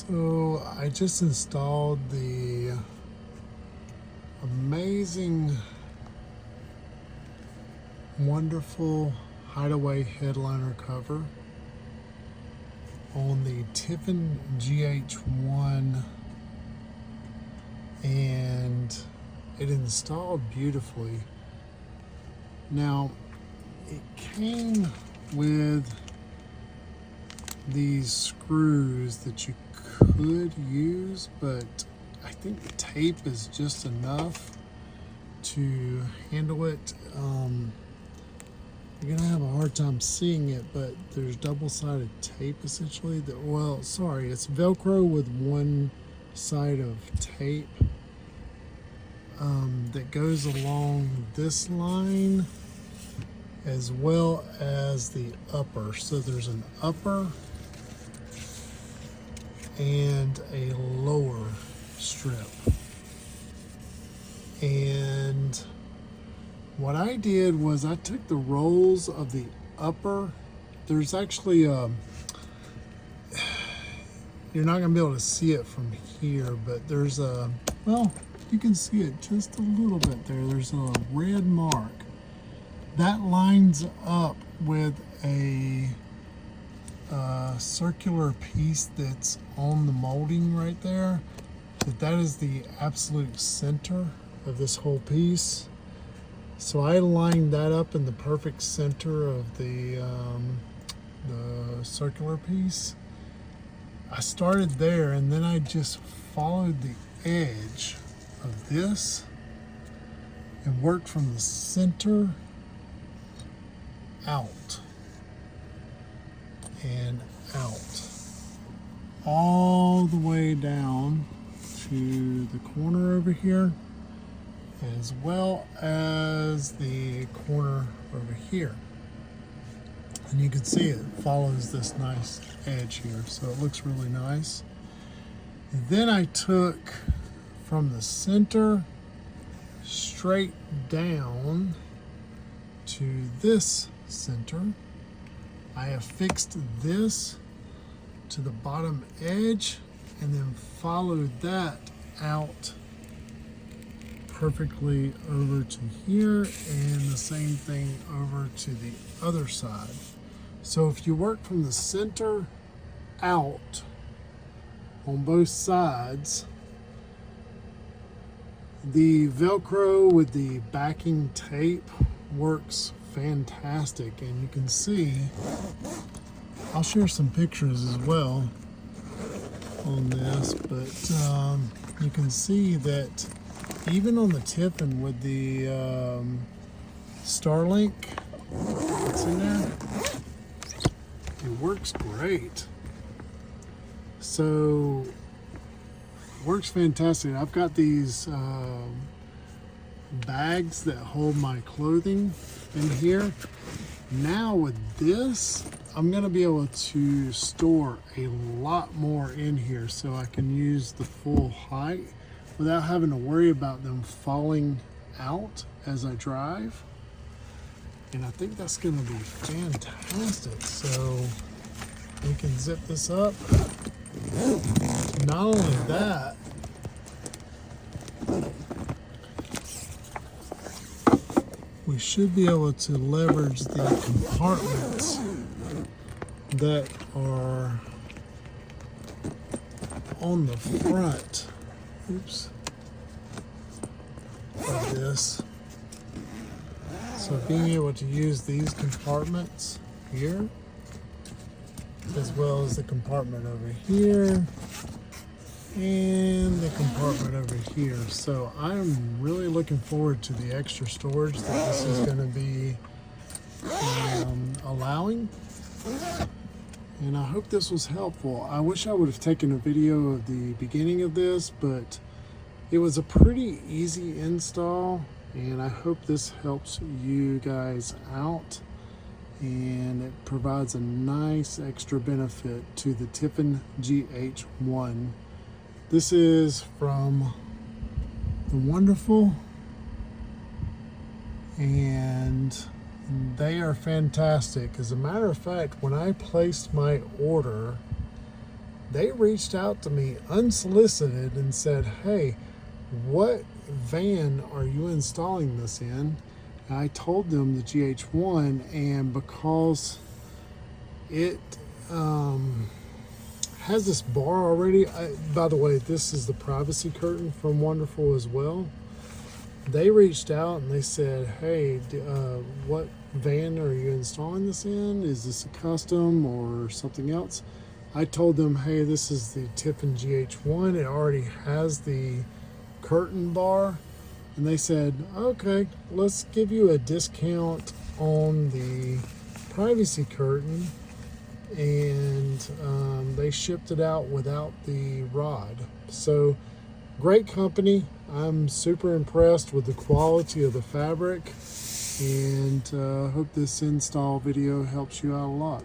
So I just installed the amazing Wanderful Hideaway headliner cover on the Tiffin GH1, and it installed beautifully. Now it came with these screws that you could use, but I think the tape is just enough to handle it. You're gonna have a hard time seeing it, but there's double-sided tape essentially. It's Velcro with one side of tape that goes along this line as well as the upper. So there's an upper and a lower strip. And what I did was I took the rolls of the upper. There's actually you're not gonna be able to see it from here, but there's you can see it just a little bit there. There's a red mark that lines up with a circular piece that's on the molding right there. That is the absolute center of this whole piece. So I lined that up in the perfect center of the circular piece. I started there, and then I just followed the edge of this and worked from the center out and out all the way down to the corner over here, as well as the corner over here. And you can see it follows this nice edge here, so it looks really nice. And then I took from the center straight down to this center. I have fixed this to the bottom edge and then followed that out perfectly over to here, and the same thing over to the other side. So if you work from the center out on both sides, the Velcro with the backing tape works fantastic. And you can see, I'll share some pictures as well on this, but you can see that even on the Tiffin with the Starlink that's in there, it works great. So works fantastic. I've got these bags that hold my clothing in here. Now with this, I'm gonna be able to store a lot more in here, so I can use the full height without having to worry about them falling out as I drive. And I think that's gonna be fantastic. So we can zip this up. Not only that, we should be able to leverage the compartments that are on the front, of this. So being able to use these compartments here, as well as the compartment over here and the compartment over here. So I'm really looking forward to the extra storage that this is going to be allowing. And I hope this was helpful. I wish I would have taken a video of the beginning of this, but it was a pretty easy install, and I hope this helps you guys out. And it provides a nice extra benefit to the Tiffin GH1. This is from the Wanderful, and they are fantastic. As a matter of fact, when I placed my order, they reached out to me unsolicited and said, hey, what van are you installing this in? And I told them the GH1, and because it has this bar already, by the way, this is the privacy curtain from Wanderful as well. They reached out and they said, hey, what van are you installing this in? Is this a custom or something else? I told them, hey, this is the Tiffin GH1. It already has the curtain bar. And they said, okay, let's give you a discount on the privacy curtain. And they shipped it out without the rod. So great company. I'm super impressed with the quality of the fabric, and hope this install video helps you out a lot.